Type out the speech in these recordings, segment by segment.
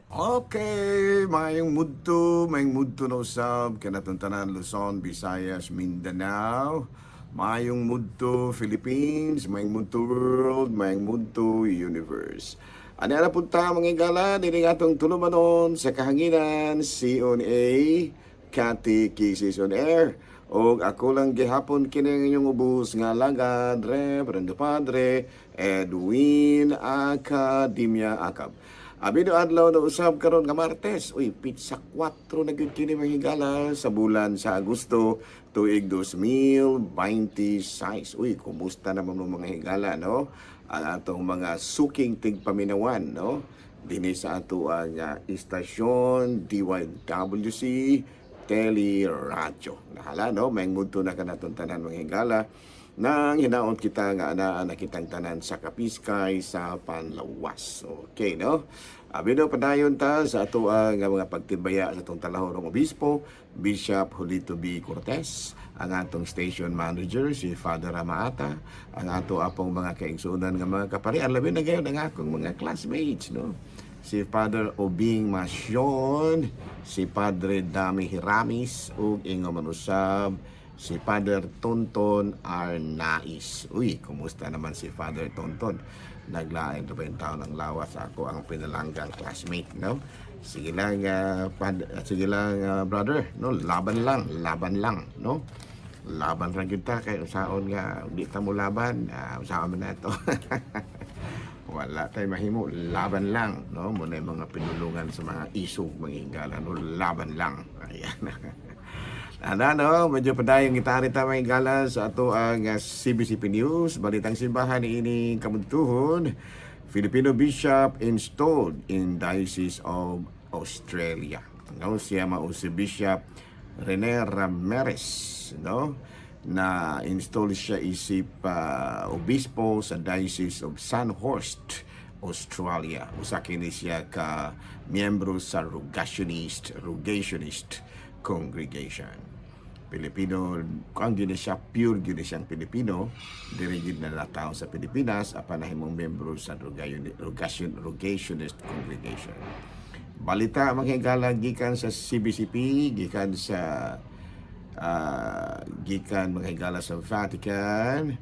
Okay, mayong mudto na usab kanatong tanan Luzon, Visayas, Mindanao. Mayong mudto Philippines, mayong mudto world, mayong mudto universe. Ani ana punta mga igala dili atong tulumanon sa kahanginan CONA Kati Kisses on Air. O ako lang gihapon kini inyong ubos nga lagad, Reverendo Padre Edwin Academia Acab. Abi no adlaw na usab karon nga Martes. Uy, pizza 4 na gyud kini mahigala sa bulan sa Agosto tuig 2026. Uy, kumusta naman mo mga higala, no? Ang atong mga suking tigpaminawan, no? Dinhi sa ato ang istasyon DYWC Teleradyo. Nahala, no? May ngudto na kanatong tanan mga higala nang hinaon kita nga ana nakitang tanan sa Kapiskay sa Panlawas. Okay, no? Abi no padayon ta sa ato nga mga pagtibaya sa atong talahorong obispo, Bishop Julito B. Cortez, ang atong station manager si Father Ramaata, ang ato apong mga kaigsunan nga mga kaparian, labi na gayon ang akong mga classmates, no? Si Father Obing Masyon, si Padre Dami Hiramis, ug ingo manusab si Father Tonton Arnais. Uy, kumusta naman si Father Tonton? Naglain pa yung taon ng lawas. Ako ang pinalanggang classmate, no? Sige lang, brother, no? Laban lang, no? Laban lang kita kay usaon nga di ta mo laban, usaon man na ito. Wala tayo mahimo, laban lang, no? Muna yung mga pinulungan sa mga isog, mga hingala, no? Laban lang. Ayan. No, medyo padayong gitari tamay gala sa ato ang CBCP News. Balitang simbahan ini kamuntuhon. Filipino Bishop installed in Diocese of Australia. No, siya mao si Bishop Rene Ramirez, no? Na install siya isip obispo sa Diocese of Sandhurst, Australia. Usa kini siya ka miyembro sa Rogationist Congregation. Pilipino, kung gini siya, pure gini siyang Pilipino, dirigid na natao sa Pilipinas, apan nahimong membro sa Rogationist Congregation. Balita mga higala gikan sa CBCP, gikan sa gikan mga higala sa Vatican,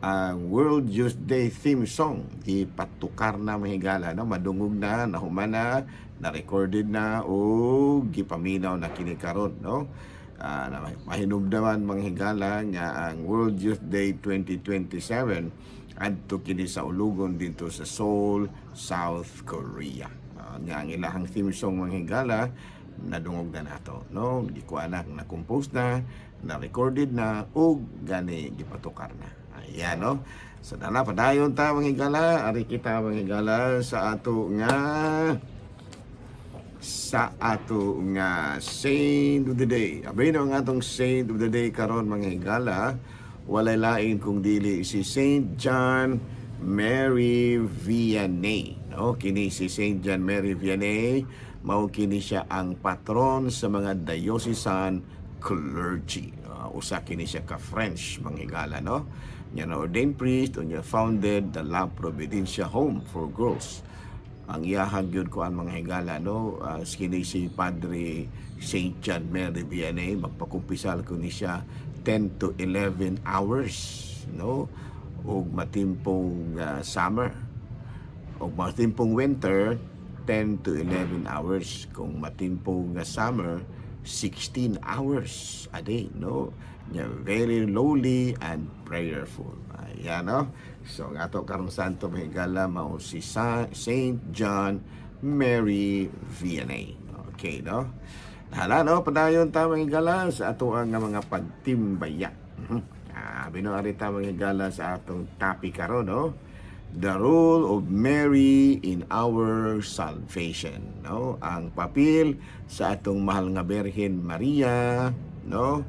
ang World Youth Day theme song ipatukar na mga higala, no? Madungog na, nahumana, na-recorded na o gipaminaw na kini karon, no? Mahinumdaman mga higala nga ang World Youth Day 2027 adto kini sa ulugon dito sa Seoul, South Korea. Nga ang ilahang theme song mga higala nadungog na nato, no? Gikuha na compose na recorded na ug gani gipatukar na. Ayan, no? So dala padayon ta mga higala, ari kita mga higala sa ato Saint of the Day. Abay no ang atong Saint of the Day karon mga higala, walay lain kung dili si Saint John Mary Vianney. No, kini si Saint John Mary Vianney, mao kini siya ang patron sa mga diocesan clergy. Usa kini siya ka French mga higala, no? Nya na ordained priest unya founded the La Providencia Home for Girls. Ang iyahang yun ko ang mga higala, no? Kini si Padre Saint John Mary Vianney, magpakumpisal ko ni siya 10 to 11 hours, no? O matimpong summer. O matimpong winter, 10 to 11 hours. Kung matimpong summer, 16 hours a day, no? Very lowly and prayerful. Ayan, no? So, ang ato karong santo mahigala mao si Saint John Mary Vianney. Okay, no? Hala, no? Padayon ta mahigala sa ato ang mga pagtimbaya. Binuari ta mahigala sa atong topic karon, no? The role of Mary in our salvation, no? Ang papel sa atong mahal nga Birhen Maria, no?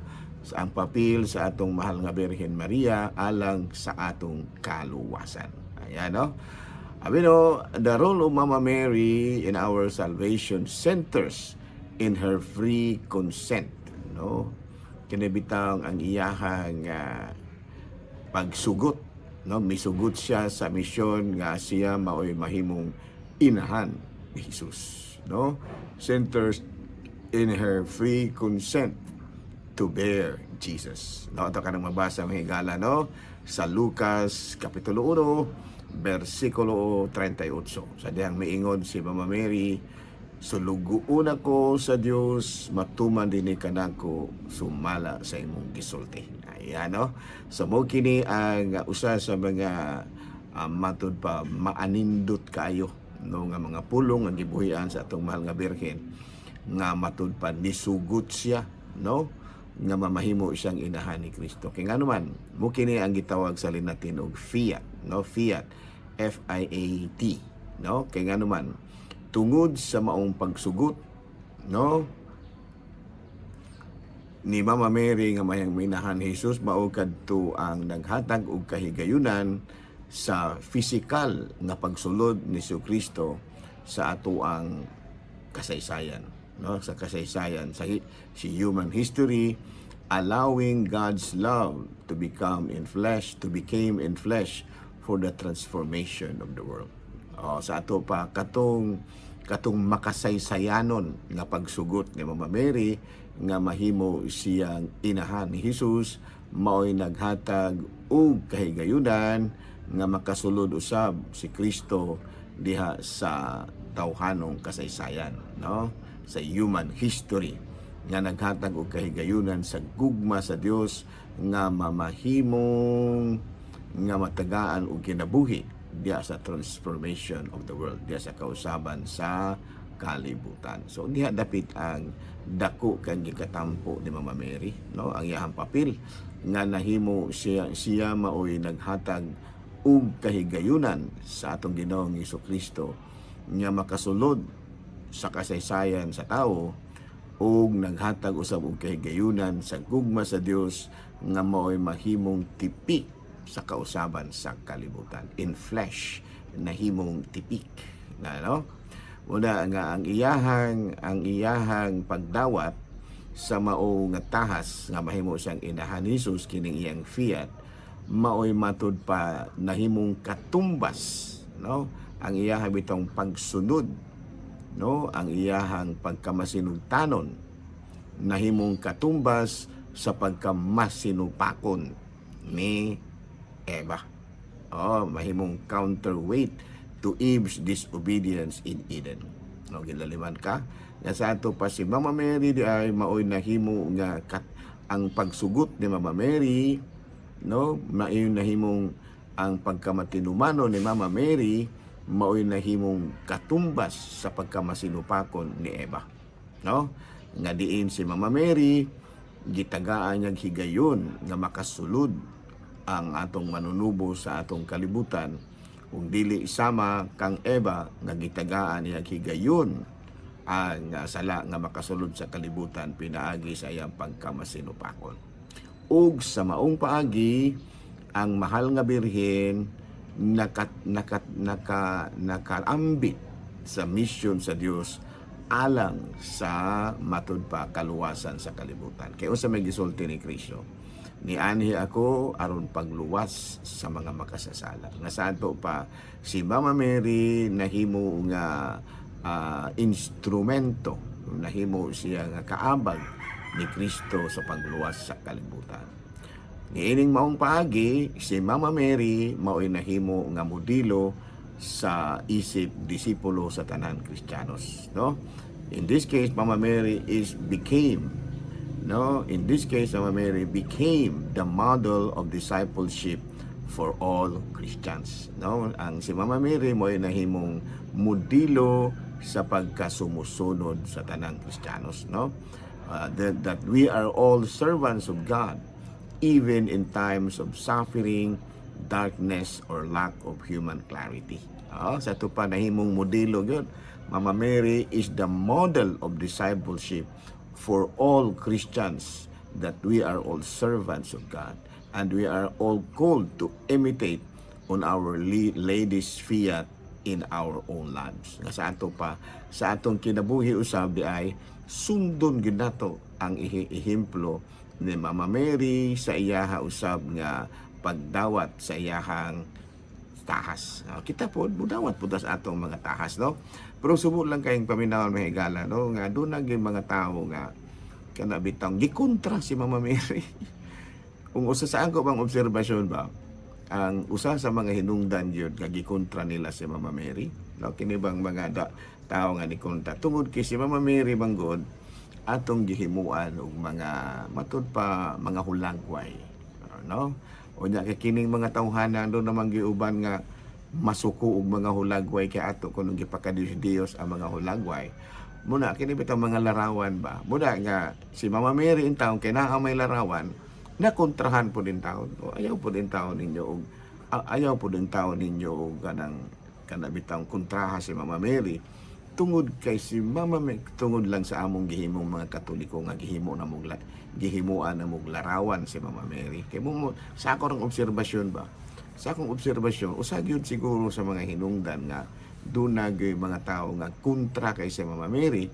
Ang papel sa atong mahal nga Birhen Maria alang sa atong kaluwasan. Ayan, no? Abi no, the role of Mama Mary in our salvation centers in her free consent, no? Kinibitaw ang iyahang pagsugot, no? Misugot siya sa misyon nga siya maoy mahimong inahan ni Jesus, no? Centers in her free consent to bear Jesus. No, ito ka nang mabasa ng higala, no? Sa Lucas Kapitulo 1, versikulo 38. Sa diyang miingon si Mama Mary, suluguon ako sa Dios, matuman din kanako sumala sa imong gisulti. Ayan, no? So mo kini ang usa sa mga matud pa maanindot kayo, no, nga mga pulong nga gibuhian sa atong mahal nga birhen nga matud pa nisugot siya, no, nga mamahimo siyang inahan ni Kristo. Kaya nga naman, mo kini ang gitawag sa Latin og fiat, no? Fiat, F-I-A-T, no? Kaya nga naman, tungod sa maong pagsugot, no, ni Mama Mary nga mayang minahan Jesus, mao kadto ang naghatag og kahigayunan sa physical nga pagsulod ni Kristo sa ato ang kasaysayan, no, sa kasaysayan sa human history, allowing God's love to become in flesh, to became in flesh for the transformation of the world. Sa ato pa katong makasaysayanon nga pagsugot ni Mama Mary nga mahimo siyang inahan ni Jesus, mao'y naghatag og kahigayunan nga makasulod usab si Kristo diha sa tawhanong kasaysayan, no, sa human history, nga naghatag og kahigayunan sa gugma sa Dios nga mamahimong nga matagaan og kinabuhi diya sa transformation of the world, diya sa kausaban sa kalibutan. So diha dapit ang dako kang gikatampo ni Mama Mary, no, ang iyang papel nga nahimo siya maoy naghatag og kahigayunan sa atong Ginoong Hesukristo nga makasulod sa kasaysayan sa tao, ug naghatag usab og kahigayunan sa gugma sa Dios nga mao'y mahimong tipik sa kausaban sa kalibutan. In flesh, nahimong tipik na, no? Una nga ang iyahang pagdawat sa mao nga tahas nga mahimo siyang inahan ni Jesus kining iyang fiat, mao'y matud pa nahimong katumbas, no, ang iyahang bitong pagsunod, no, ang iyahang pagkamasinugtanon nahimong katumbas sa pagkamasinupakon ni Eva. Mahimong counterweight to Eve's disobedience in Eden. No, gilaliman ka nga sa ato pa si Mama Mary di ay maoy nahimo nga ang pagsugot ni Mama Mary, no, maoy nahimong ang pagkamatinumano ni Mama Mary maoy nahimong katumbas sa pagkamasinupakon ni Eva, no, nga diin si Mama Mary gitagaan niyang higayon nga makasulod ang atong manunubo sa atong kalibutan, kung dili isama kang Eva nga gitagaan niya higayon ang sala nga makasulod sa kalibutan pinaagi sa iyang pagkamasinupakon. Ug sa maong paagi ang mahal nga birhen nakaambit sa misyon sa Dios alang sa matud pa kaluwasan sa kalibutan. Kaya unsa may gisulti ni Kristo, nianhi ako aron pagluwas sa mga makasasala. Nga santo pa si Mama Mary nahimo nga instrumento, nahimo siya nga kaabag ni Kristo sa pagluwas sa kalibutan. Niining maong paagi si Mama Mary mao'y nahimo nga modelo sa isip disipulo sa tanan Kristiyanos, no? In this case Mama Mary became the model of discipleship for all Christians, no? Ang si Mama Mary mo'y nahimong modelo sa pagkasumusunod sa tanang Kristiyanos, no? That we are all servants of God even in times of suffering, darkness, or lack of human clarity. Sa ito pa nahimong modelo yun. Mama Mary is the model of discipleship for all Christians, that we are all servants of God and we are all called to imitate on Our Lady's fiat in our own lives. Nga sa ato pa, sa atong kinabuhi usab di ay sundon gid nato ang ehemplo ni Mama Mary sa iyaha usab nga pagdawat sa iyahang tahas. Kita po budawat po sa atong mga tahas, no? Pero subo lang kayong paminawon mga higala, no? Nga doon na yung mga tao nga kana bitang gikontra si Mama Mary. Kung usa sa ako bang obserbasyon ba, ang usa sa mga hinungdan yun nga gikontra nila si Mama Mary, no? Kini bang mga tao nga ni kontra tungod kay si Mama Mary banggod atong gihimuan og mga matud pa mga hulagway, no? Unya kay kining mga tawhanan do namang giuban nga masuko og mga hulagway kay ato kuno gipakadiyos ang mga hulagway. Muna kini bitang mga larawan ba? Muna nga si Mama Mary in taon kay naa may larawan na kontrahan po din taon. O ayaw po din taon ninyo og ayaw po din taon ninyo og kana bitang kontraha si Mama Mary tungod kay si Mama Mary tungod lang sa among gihimong mga Katoliko nga gihimuan na mong larawan si Mama Mary. Kay mo sa ako rang obserbasyon ba? Sa akong obserbasyon, usag yun siguro sa mga hinungdan nga dunag mga tao nga kontra kay si Mama Mary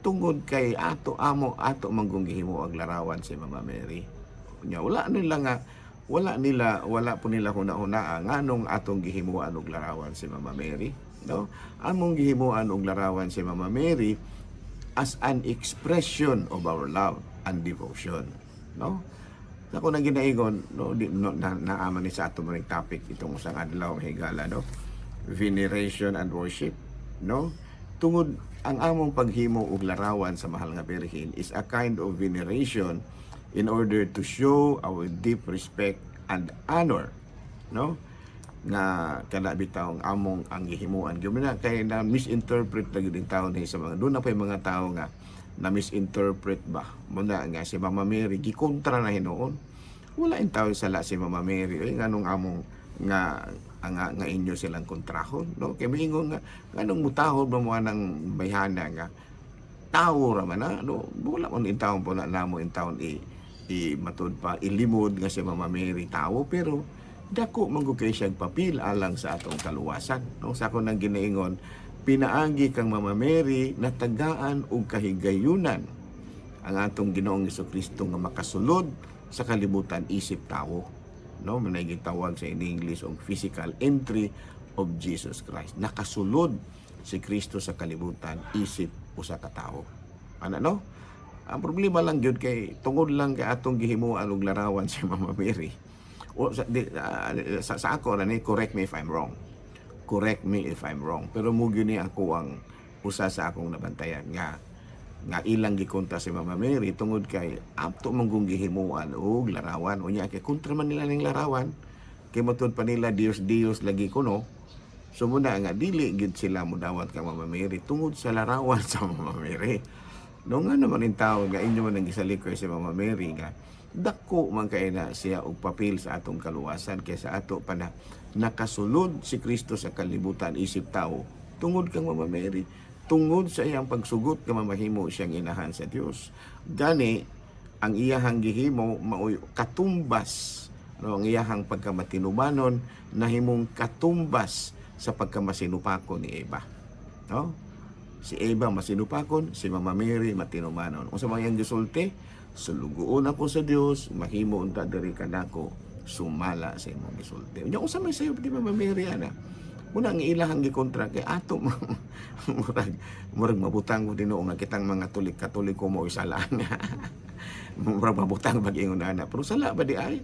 tungod kay ato manggong gihimo ang larawan si Mama Mary. Nya wala po nila huna-huna nganong atong gihimuan og larawan si Mama Mary, no? Among gihimuan og larawan si Mama Mary as an expression of our love and devotion, no? Ako nang ginaingon, no, naaman ni sa ato mga topic itong usang adlaw higala, no? Veneration and worship, no? Tungod ang among paghimo og larawan sa mahal nga Birhen is a kind of veneration in order to show our deep respect and honor, no? Nga kana bitaw among ang gihimuan gyud kay na misinterpret na gyud tawo ni sa mga doon na pay mga tao nga na misinterpret ba muna nga si Mama Mary gikontra na hinuon. Wala in tawo sala si Mama Mary nganong among nga inyo silang kontrahon, no? Kay miingon nga nganong mutahod ba mo nang bayhana nga tawo ra man na, no? Wala man in tawo po na namo in taon matud pa ilimod nga si Mama Mary tawo pero dako man kay siya papil alang sa atong kaluwasan, no? Sa ako nang ginaingon pinaagi kang Mama Mary na tagaan og kahigayunan ang atong Ginoong Jesucristo nga makasulod sa kalibutan isip tawo, no? Manay gitawag sa English og physical entry of Jesus Christ. Nakasulod si Kristo sa kalibutan isip usa ka tawo. Ana, no? Ang problema lang gyud kay tungod lang kay atong gihimuan og larawan si Mama Mary. O sa ako na ni correct me if I'm wrong. Correct me if I'm wrong. Pero mugyo ni ako ang usa sa akong nabantayan nga ilang gikontra si Mama Mary tungod kay ato manggong gihimuan og larawan. Unya kay kontra man nila ning larawan kay matud pa nila Dios lagi kuno. So muna nga dili gid sila modawat kang Mama Mary tungod sa larawan sa Mama Mary. No nga naman in tao nga inyo man ang gisalikoy si Mama Mary nga dako man kay na siya og papel sa atong kaluwasan kaysa ato pa na nakasulod si Kristo sa kalibutan isip tao tungod kang Mama Mary, tungod sa iyang pagsugot nga mamahimo siyang inahan sa Dios. Gani ang iyahang gihimo maoy katumbas, no? Ang iyahang pagkamatinubanon nahimong katumbas sa pagkamasinupakon ni Eva, no? Si Eva masinupakon, si Mama Mary matinubanon. Unsa man iyang gisulti? Sulugoon ako sa Dios, mahimo unta diri kanako sumala sa imong gisulti. Unya usa may sayo di Mama Mary ana. Muna ang ilahang gikontra kay ato murag mabutang ko Dinoo nga kitang mga Katoliko mo isalaan. Murag mabutang pag-ingon ana. Pero sala ba di ay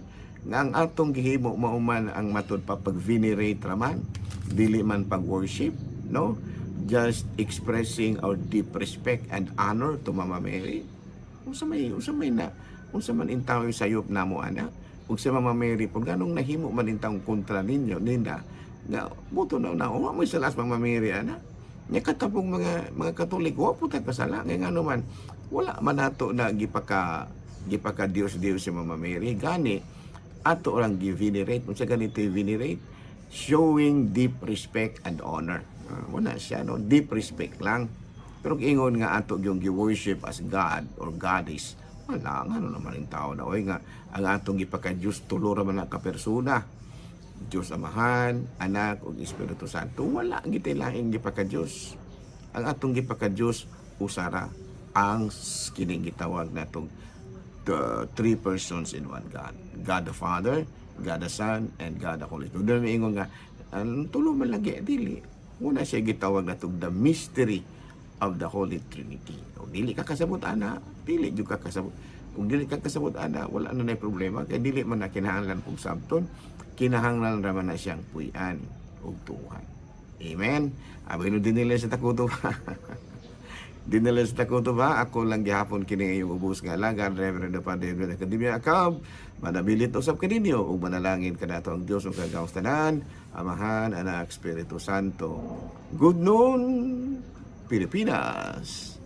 nga ang atong gihimo mauman ang matud pa pag-venerate raman, dili man pag-worship, no? Just expressing our deep respect and honor to Mama Mary. Unsa man intaw sayop namo ana ug si Mama Mary pag ganong nahimo man intaw kontra ninyo ninda nga buto na wa mo salas Mama Mary ana nya katapong mga Katoliko wa pud kasala ngay ngano man wala man nato na gipaka Dios si Mama Mary gani ato lang gi-venerate unsa ganito venerate showing deep respect and honor. Wala siya, no? Deep respect lang. Pero ingon nga ato yung gi-worship as God or Goddess, wala nga naman yung tao na oy nga ang atong gipaka-Diyos tulo ra man ka persona. Diyos Amahan, Anak ug Espiritu Santo. Wala gitay laing gipaka-Diyos. Ang atong gipaka-Diyos usara ang kining gitawag natong the three persons in one God. God the Father, God the Son, and God the Holy Spirit. Doon may ingon nga tulo man lagi dili. Muna siya gitawag na the mystery of the Holy Trinity. Kung dili ka kasabot ana, dili jud ka kasabot. Kung dili ka kasabot ana, wala na nay problema kay dili man na kinahanglan kung sabton, kinahanglan ra man na siyang puy-an ug tuhan. Amen. Abay no dinila sa takuto ba? Dinala sa takuto ba? Ako lang gihapon kini yung ubos nga langan, Reverend Padre Edwin Academia Akab, manabilit usab kaninyo ug manalangin kanato ang Dios ug kagawas tanan, Amahan, Anak, Espiritu Santo. Good noon, Pilipinas.